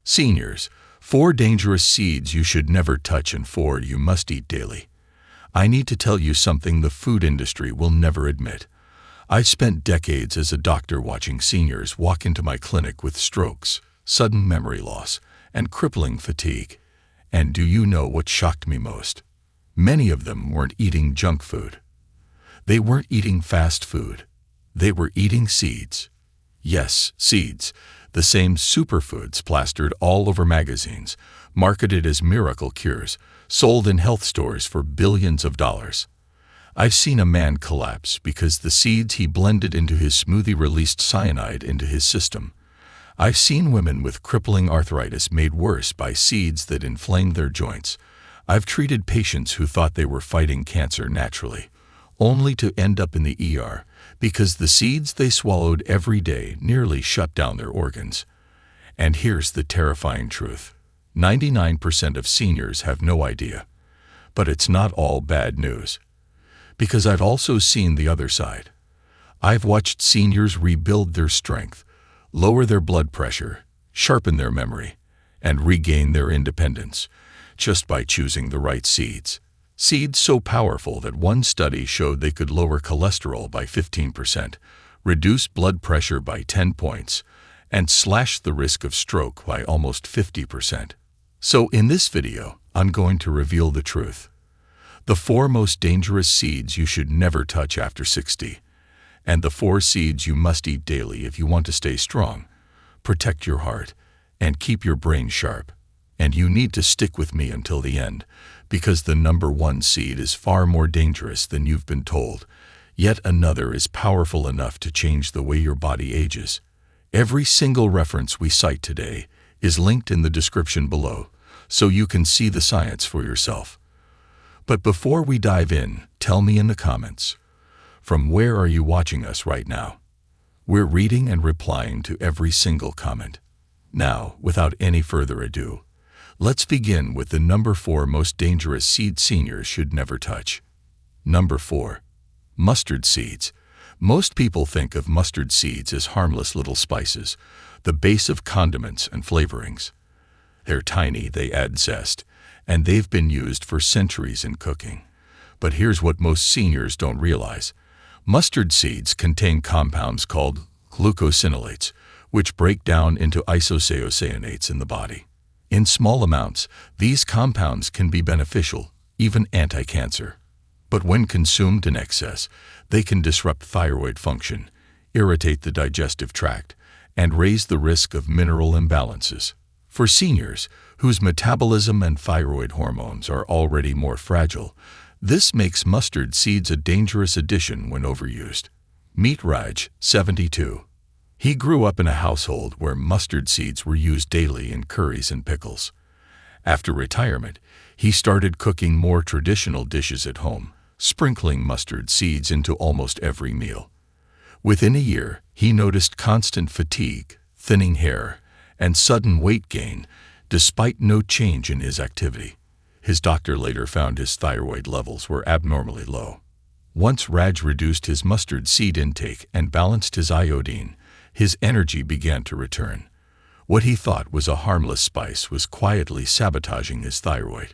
Seniors, 4 dangerous seeds you should never touch and 4 you must eat daily. I need to tell you something the food industry will never admit. I've spent decades as a doctor watching seniors walk into my clinic with strokes, sudden memory loss, and crippling fatigue. And do you know what shocked me most? Many of them weren't eating junk food. They weren't eating fast food. They were eating seeds. Yes, seeds. The same superfoods plastered all over magazines, marketed as miracle cures, sold in health stores for billions of dollars. I've seen a man collapse because the seeds he blended into his smoothie released cyanide into his system. I've seen women with crippling arthritis made worse by seeds that inflamed their joints. I've treated patients who thought they were fighting cancer naturally, only to end up in the ER because the seeds they swallowed every day nearly shut down their organs. And here's the terrifying truth. 99% of seniors have no idea. But it's not all bad news. Because I've also seen the other side. I've watched seniors rebuild their strength, lower their blood pressure, sharpen their memory, and regain their independence, just by choosing the right seeds. Seeds so powerful that one study showed they could lower cholesterol by 15%, reduce blood pressure by 10 points, and slash the risk of stroke by almost 50%. So in this video, I'm going to reveal the truth. The 4 most dangerous seeds you should never touch after 60, and the 4 seeds you must eat daily if you want to stay strong, protect your heart, and keep your brain sharp. And you need to stick with me until the end, because the number 1 seed is far more dangerous than you've been told. Yet another is powerful enough to change the way your body ages. Every single reference we cite today is linked in the description below, so you can see the science for yourself. But before we dive in, tell me in the comments, from where are you watching us right now? We're reading and replying to every single comment. Now, without any further ado, let's begin with the number 4 most dangerous seed seniors should never touch. Number 4. Mustard seeds. Most people think of mustard seeds as harmless little spices, the base of condiments and flavorings. They're tiny, they add zest, and they've been used for centuries in cooking. But here's what most seniors don't realize. Mustard seeds contain compounds called glucosinolates, which break down into isocyanates in the body. In small amounts, these compounds can be beneficial, even anti-cancer. But when consumed in excess, they can disrupt thyroid function, irritate the digestive tract, and raise the risk of mineral imbalances. For seniors, whose metabolism and thyroid hormones are already more fragile, this makes mustard seeds a dangerous addition when overused. Meet Raj, 72. He grew up in a household where mustard seeds were used daily in curries and pickles. After retirement, he started cooking more traditional dishes at home, sprinkling mustard seeds into almost every meal. Within a year, he noticed constant fatigue, thinning hair, and sudden weight gain, despite no change in his activity. His doctor later found his thyroid levels were abnormally low. Once Raj reduced his mustard seed intake and balanced his iodine, his energy began to return. What he thought was a harmless spice was quietly sabotaging his thyroid.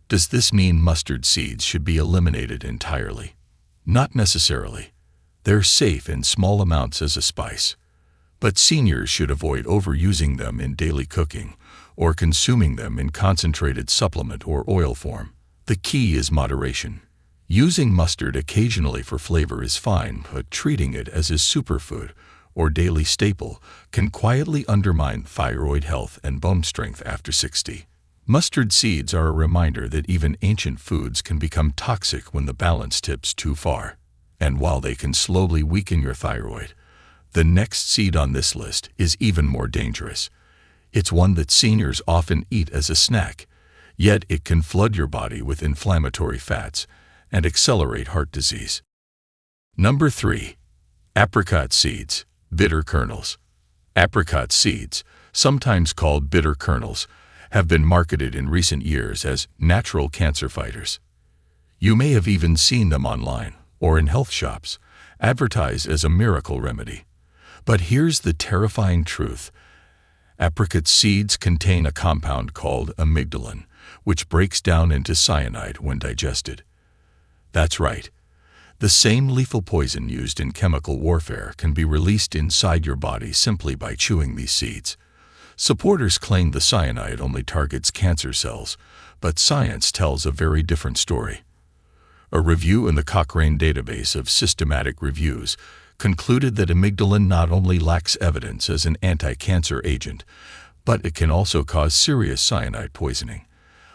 Does this mean mustard seeds should be eliminated entirely? Not necessarily. They're safe in small amounts as a spice. But seniors should avoid overusing them in daily cooking or consuming them in concentrated supplement or oil form. The key is moderation. Using mustard occasionally for flavor is fine, but treating it as a superfood or daily staple can quietly undermine thyroid health and bone strength after 60. Mustard seeds are a reminder that even ancient foods can become toxic when the balance tips too far. And while they can slowly weaken your thyroid, the next seed on this list is even more dangerous. It's one that seniors often eat as a snack, yet it can flood your body with inflammatory fats and accelerate heart disease. Number 3. Apricot seeds. Bitter kernels. Apricot seeds, sometimes called bitter kernels, have been marketed in recent years as natural cancer fighters. You may have even seen them online or in health shops, advertised as a miracle remedy. But here's the terrifying truth. Apricot seeds contain a compound called amygdalin, which breaks down into cyanide when digested. That's right. The same lethal poison used in chemical warfare can be released inside your body simply by chewing these seeds. Supporters claim the cyanide only targets cancer cells, but science tells a very different story. A review in the Cochrane database of systematic reviews concluded that amygdalin not only lacks evidence as an anti-cancer agent, but it can also cause serious cyanide poisoning,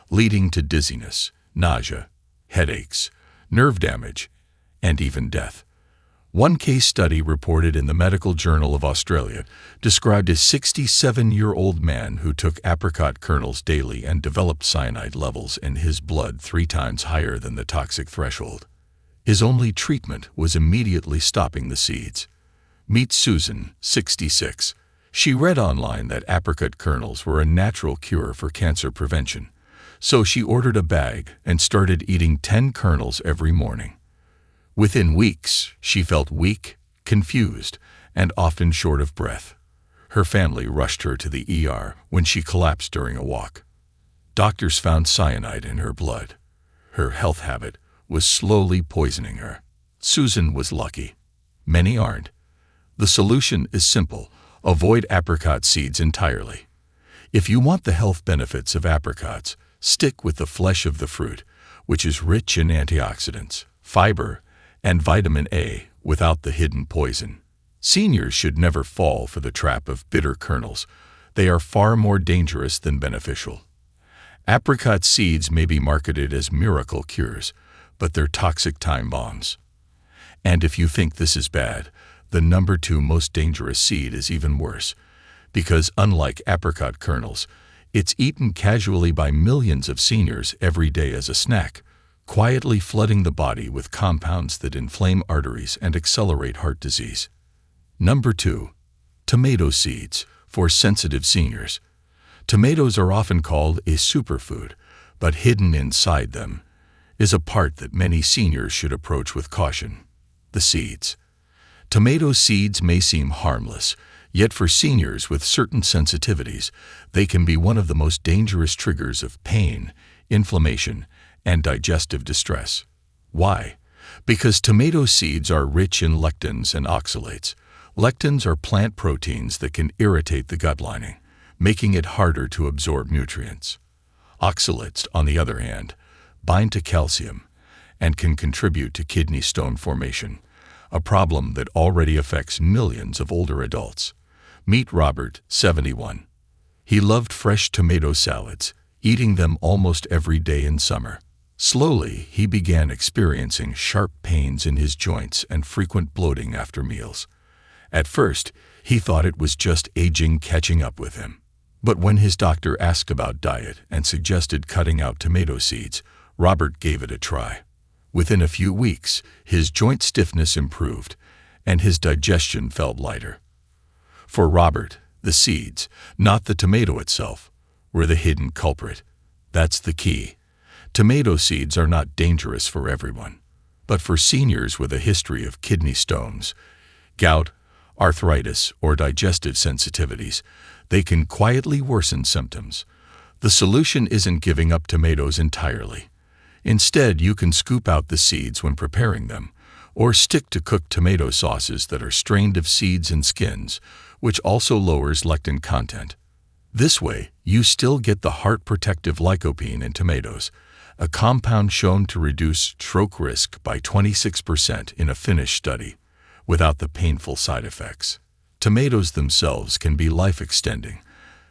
leading to dizziness, nausea, headaches, nerve damage, and even death. One case study reported in the Medical Journal of Australia described a 67-year-old man who took apricot kernels daily and developed cyanide levels in his blood 3 times higher than the toxic threshold. His only treatment was immediately stopping the seeds. Meet Susan, 66. She read online that apricot kernels were a natural cure for cancer prevention, so she ordered a bag and started eating 10 kernels every morning. Within weeks, she felt weak, confused, and often short of breath. Her family rushed her to the ER when she collapsed during a walk. Doctors found cyanide in her blood. Her health habit was slowly poisoning her. Susan was lucky. Many aren't. The solution is simple: avoid apricot seeds entirely. If you want the health benefits of apricots, stick with the flesh of the fruit, which is rich in antioxidants, fiber, and vitamin A without the hidden poison. Seniors should never fall for the trap of bitter kernels. They are far more dangerous than beneficial. Apricot seeds may be marketed as miracle cures, but they're toxic time bombs. And if you think this is bad, the number 2 most dangerous seed is even worse, because unlike apricot kernels, it's eaten casually by millions of seniors every day as a snack, quietly flooding the body with compounds that inflame arteries and accelerate heart disease. Number 2. Tomato seeds for sensitive seniors. Tomatoes are often called a superfood, but hidden inside them is a part that many seniors should approach with caution: the seeds. Tomato seeds may seem harmless, yet for seniors with certain sensitivities, they can be one of the most dangerous triggers of pain, inflammation, and digestive distress. Why? Because tomato seeds are rich in lectins and oxalates. Lectins are plant proteins that can irritate the gut lining, making it harder to absorb nutrients. Oxalates, on the other hand, bind to calcium and can contribute to kidney stone formation, a problem that already affects millions of older adults. Meet Robert, 71. He loved fresh tomato salads, eating them almost every day in summer. Slowly, he began experiencing sharp pains in his joints and frequent bloating after meals. At first, he thought it was just aging catching up with him. But when his doctor asked about diet and suggested cutting out tomato seeds, Robert gave it a try. Within a few weeks, his joint stiffness improved, and his digestion felt lighter. For Robert, the seeds, not the tomato itself, were the hidden culprit. That's the key. Tomato seeds are not dangerous for everyone, but for seniors with a history of kidney stones, gout, arthritis, or digestive sensitivities, they can quietly worsen symptoms. The solution isn't giving up tomatoes entirely. Instead, you can scoop out the seeds when preparing them, or stick to cooked tomato sauces that are strained of seeds and skins, which also lowers lectin content. This way, you still get the heart-protective lycopene in tomatoes, a compound shown to reduce stroke risk by 26% in a Finnish study, without the painful side effects. Tomatoes themselves can be life-extending,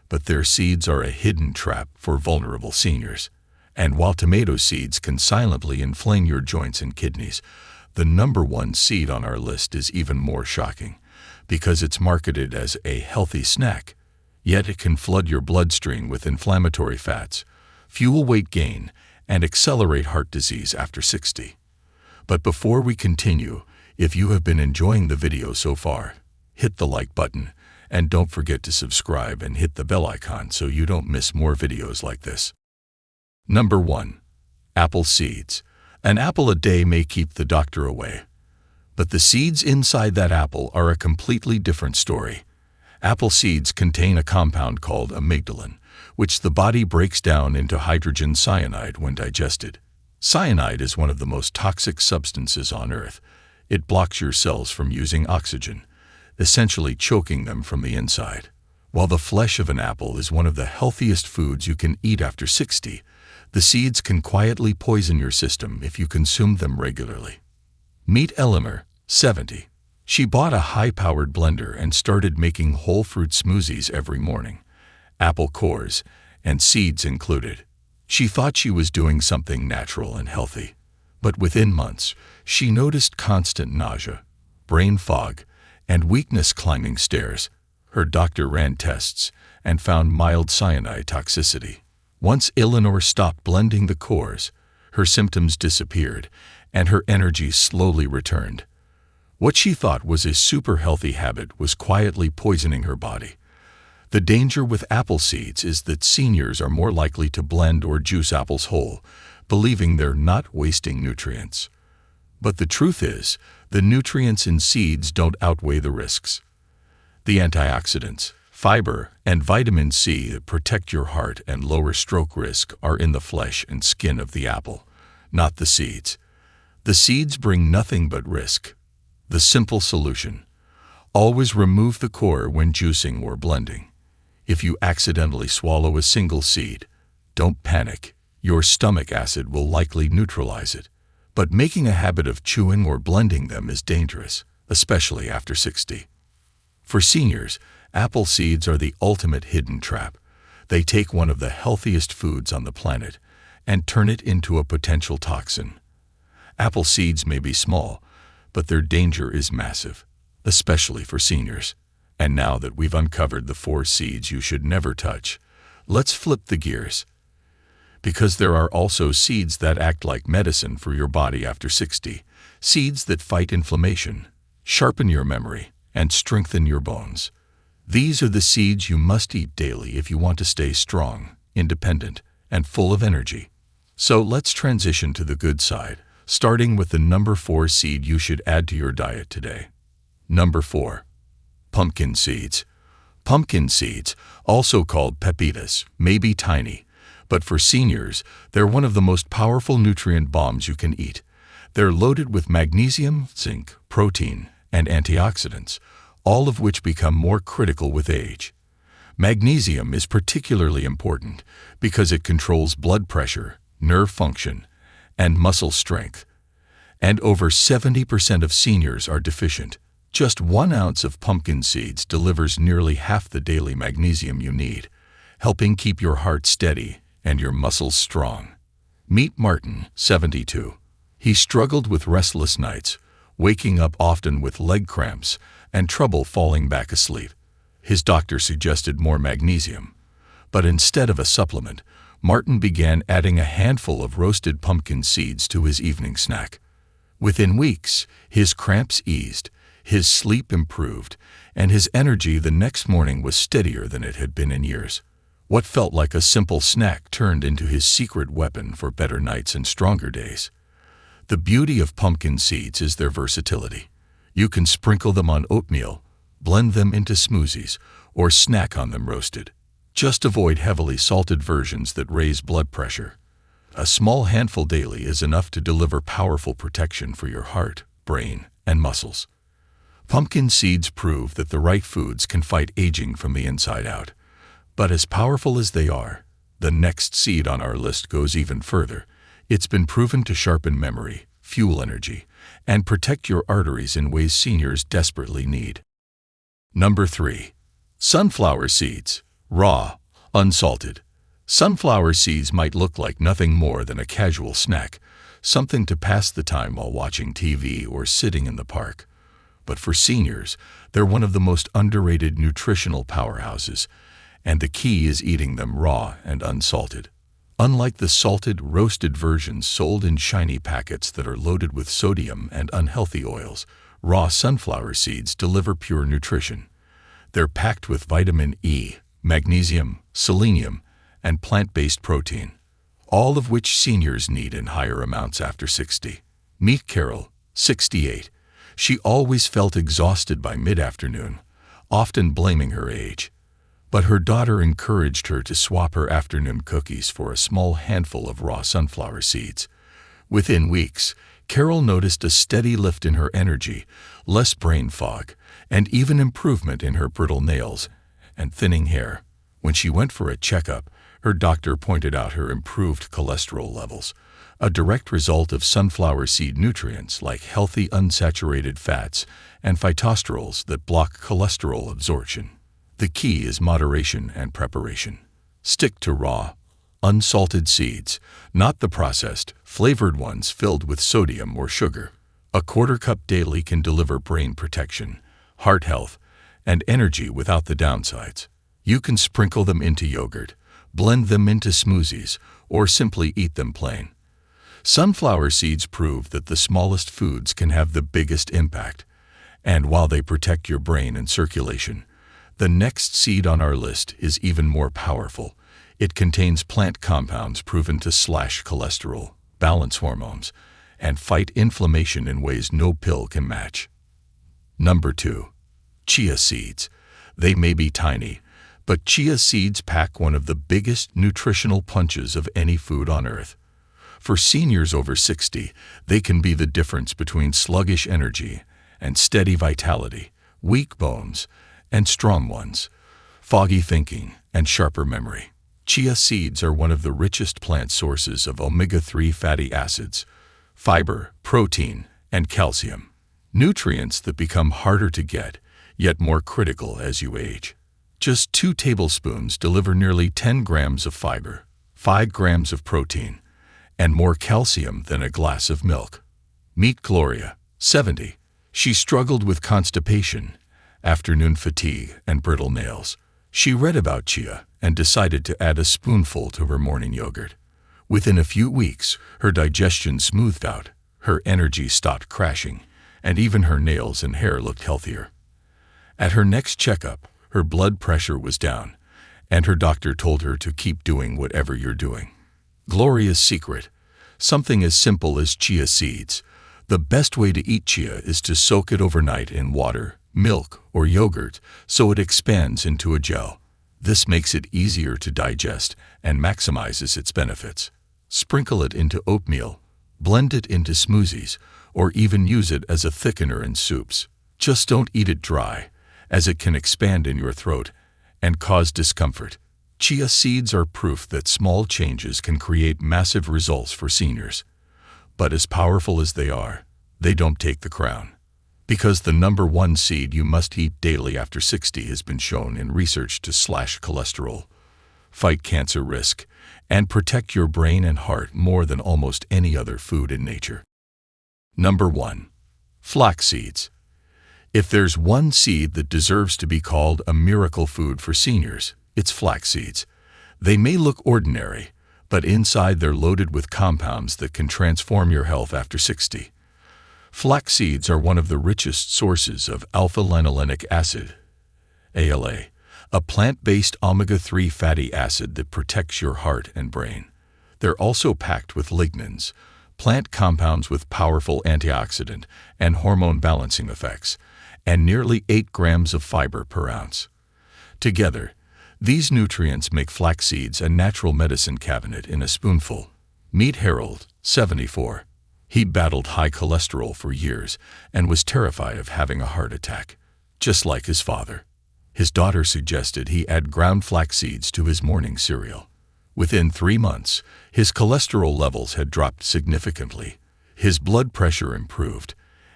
but their seeds are a hidden trap for vulnerable seniors. And while tomato seeds can silently inflame your joints and kidneys, the number 1 seed on our list is even more shocking, because it's marketed as a healthy snack. Yet it can flood your bloodstream with inflammatory fats, fuel weight gain, and accelerate heart disease after 60. But before we continue, if you have been enjoying the video so far, hit the like button, and don't forget to subscribe and hit the bell icon so you don't miss more videos like this. Number 1. Apple seeds. An apple a day may keep the doctor away, but the seeds inside that apple are a completely different story. Apple seeds contain a compound called amygdalin, which the body breaks down into hydrogen cyanide when digested. Cyanide is one of the most toxic substances on Earth. It blocks your cells from using oxygen, essentially choking them from the inside. While the flesh of an apple is one of the healthiest foods you can eat after 60, the seeds can quietly poison your system if you consume them regularly. Meet Eleanor, 70. She bought a high-powered blender and started making whole fruit smoothies every morning, apple cores and seeds included. She thought she was doing something natural and healthy, but within months, she noticed constant nausea, brain fog, and weakness climbing stairs. Her doctor ran tests and found mild cyanide toxicity. Once Eleanor stopped blending the cores, her symptoms disappeared and her energy slowly returned. What she thought was a super healthy habit was quietly poisoning her body. The danger with apple seeds is that seniors are more likely to blend or juice apples whole, believing they're not wasting nutrients. But the truth is, the nutrients in seeds don't outweigh the risks. The antioxidants, fiber, and vitamin C that protect your heart and lower stroke risk are in the flesh and skin of the apple, not the seeds. The seeds bring nothing but risk. The simple solution: always remove the core when juicing or blending. If you accidentally swallow a single seed, don't panic. Your stomach acid will likely neutralize it. But making a habit of chewing or blending them is dangerous, especially after 60. For seniors, apple seeds are the ultimate hidden trap. They take one of the healthiest foods on the planet and turn it into a potential toxin. Apple seeds may be small, but their danger is massive, especially for seniors. And now that we've uncovered the 4 seeds you should never touch, let's flip the gears. Because there are also seeds that act like medicine for your body after 60, seeds that fight inflammation, sharpen your memory, and strengthen your bones. These are the seeds you must eat daily if you want to stay strong, independent, and full of energy. So let's transition to the good side, starting with the number 4 seed you should add to your diet today. Number 4. Pumpkin seeds. Pumpkin seeds, also called pepitas, may be tiny, but for seniors, they're one of the most powerful nutrient bombs you can eat. They're loaded with magnesium, zinc, protein, and antioxidants, all of which become more critical with age. Magnesium is particularly important because it controls blood pressure, nerve function, and muscle strength. And over 70% of seniors are deficient. Just 1 ounce of pumpkin seeds delivers nearly half the daily magnesium you need, helping keep your heart steady and your muscles strong. Meet Martin, 72. He struggled with restless nights, waking up often with leg cramps and trouble falling back asleep. His doctor suggested more magnesium, but instead of a supplement, Martin began adding a handful of roasted pumpkin seeds to his evening snack. Within weeks, his cramps eased, his sleep improved, and his energy the next morning was steadier than it had been in years. What felt like a simple snack turned into his secret weapon for better nights and stronger days. The beauty of pumpkin seeds is their versatility. You can sprinkle them on oatmeal, blend them into smoothies, or snack on them roasted. Just avoid heavily salted versions that raise blood pressure. A small handful daily is enough to deliver powerful protection for your heart, brain, and muscles. Pumpkin seeds prove that the right foods can fight aging from the inside out. But as powerful as they are, the next seed on our list goes even further. It's been proven to sharpen memory, fuel energy, and protect your arteries in ways seniors desperately need. Number 3. Sunflower seeds. Raw, unsalted. Sunflower seeds might look like nothing more than a casual snack, something to pass the time while watching TV or sitting in the park. But for seniors, they're one of the most underrated nutritional powerhouses, and the key is eating them raw and unsalted. Unlike the salted, roasted versions sold in shiny packets that are loaded with sodium and unhealthy oils, raw sunflower seeds deliver pure nutrition. They're packed with vitamin E, magnesium, selenium, and plant-based protein, all of which seniors need in higher amounts after 60. Meet Carol, 68. She always felt exhausted by mid-afternoon, often blaming her age. But her daughter encouraged her to swap her afternoon cookies for a small handful of raw sunflower seeds. Within weeks, Carol noticed a steady lift in her energy, less brain fog, and even improvement in her brittle nails and thinning hair. When she went for a checkup, her doctor pointed out her improved cholesterol levels, a direct result of sunflower seed nutrients like healthy unsaturated fats and phytosterols that block cholesterol absorption. The key is moderation and preparation. Stick to raw, unsalted seeds, not the processed, flavored ones filled with sodium or sugar. A quarter cup daily can deliver brain protection, heart health, and energy without the downsides. You can sprinkle them into yogurt, blend them into smoothies, or simply eat them plain. Sunflower seeds prove that the smallest foods can have the biggest impact. And while they protect your brain and circulation, the next seed on our list is even more powerful. It contains plant compounds proven to slash cholesterol, balance hormones, and fight inflammation in ways no pill can match. Number 2. Chia seeds. They may be tiny, but chia seeds pack one of the biggest nutritional punches of any food on earth. For seniors over 60, they can be the difference between sluggish energy and steady vitality, weak bones and strong ones, foggy thinking and sharper memory. Chia seeds are one of the richest plant sources of omega-3 fatty acids, fiber, protein, and calcium, nutrients that become harder to get, yet more critical as you age. Just 2 tablespoons deliver nearly 10 grams of fiber, 5 grams of protein, and more calcium than a glass of milk. Meet Gloria, 70. She struggled with constipation, afternoon fatigue, and brittle nails. She read about chia and decided to add a spoonful to her morning yogurt. Within a few weeks, her digestion smoothed out, her energy stopped crashing, and even her nails and hair looked healthier. At her next checkup, her blood pressure was down, and her doctor told her to keep doing whatever you're doing. Gloria's secret: something as simple as chia seeds. The best way to eat chia is to soak it overnight in water, milk, or yogurt so it expands into a gel. This makes it easier to digest and maximizes its benefits. Sprinkle it into oatmeal, blend it into smoothies, or even use it as a thickener in soups. Just don't eat it dry, as it can expand in your throat and cause discomfort. Chia seeds are proof that small changes can create massive results for seniors. But as powerful as they are, they don't take the crown. Because the number 1 seed you must eat daily after 60 has been shown in research to slash cholesterol, fight cancer risk, and protect your brain and heart more than almost any other food in nature. Number 1. Flax seeds. If there's one seed that deserves to be called a miracle food for seniors, it's flax seeds. They may look ordinary, but inside they're loaded with compounds that can transform your health after 60. Flax seeds are one of the richest sources of alpha-linolenic acid, ALA, a plant-based omega-3 fatty acid that protects your heart and brain. They're also packed with lignans, plant compounds with powerful antioxidant and hormone balancing effects, and nearly 8 grams of fiber per ounce. Together, these nutrients make flax seeds a natural medicine cabinet in a spoonful. Meet Harold, 74. He battled high cholesterol for years and was terrified of having a heart attack, just like his father. His daughter suggested he add ground flax seeds to his morning cereal. Within 3 months, his cholesterol levels had dropped significantly, his blood pressure improved,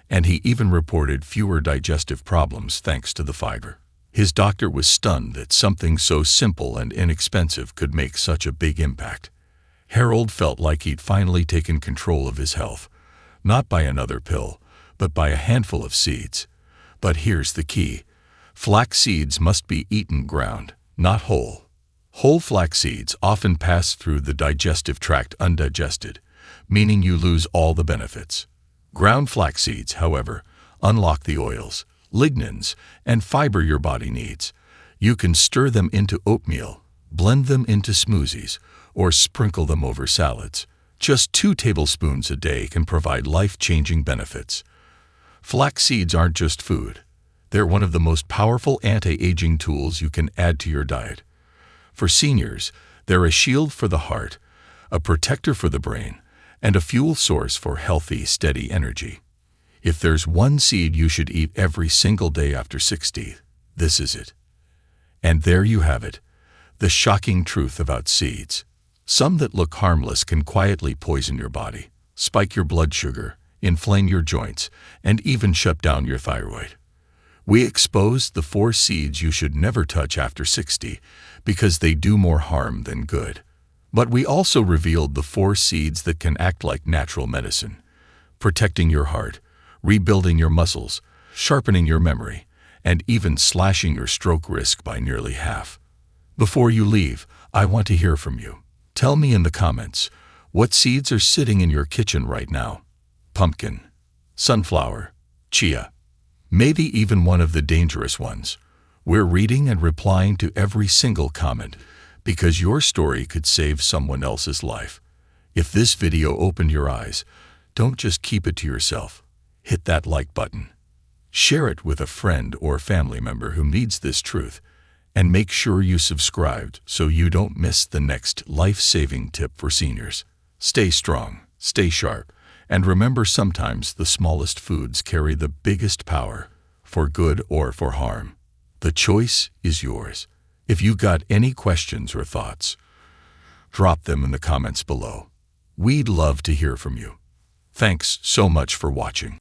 and he even reported fewer digestive problems thanks to the fiber. His doctor was stunned that something so simple and inexpensive could make such a big impact. Harold felt like he'd finally taken control of his health, not by another pill, but by a handful of seeds. But here's the key: flax seeds must be eaten ground, not whole. Whole flax seeds often pass through the digestive tract undigested, meaning you lose all the benefits. Ground flax seeds, however, unlock the oils, lignans, and fiber your body needs. You can stir them into oatmeal, blend them into smoothies, or sprinkle them over salads. Just 2 tablespoons a day can provide life-changing benefits. Flax seeds aren't just food. They're one of the most powerful anti-aging tools you can add to your diet. For seniors, they're a shield for the heart, a protector for the brain, and a fuel source for healthy, steady energy. If there's one seed you should eat every single day after 60, this is it. And there you have it, the shocking truth about seeds. Some that look harmless can quietly poison your body, spike your blood sugar, inflame your joints, and even shut down your thyroid. We exposed the 4 seeds you should never touch after 60 because they do more harm than good. But we also revealed the 4 seeds that can act like natural medicine, protecting your heart, rebuilding your muscles, sharpening your memory, and even slashing your stroke risk by nearly half. Before you leave, I want to hear from you. Tell me in the comments, what seeds are sitting in your kitchen right now? Pumpkin, sunflower, chia, maybe even one of the dangerous ones. We're reading and replying to every single comment because your story could save someone else's life. If this video opened your eyes, don't just keep it to yourself. Hit that like button. Share it with a friend or family member who needs this truth. And make sure you subscribed so you don't miss the next life-saving tip for seniors. Stay strong, stay sharp, and remember sometimes the smallest foods carry the biggest power, for good or for harm. The choice is yours. If you got any questions or thoughts, drop them in the comments below. We'd love to hear from you. Thanks so much for watching.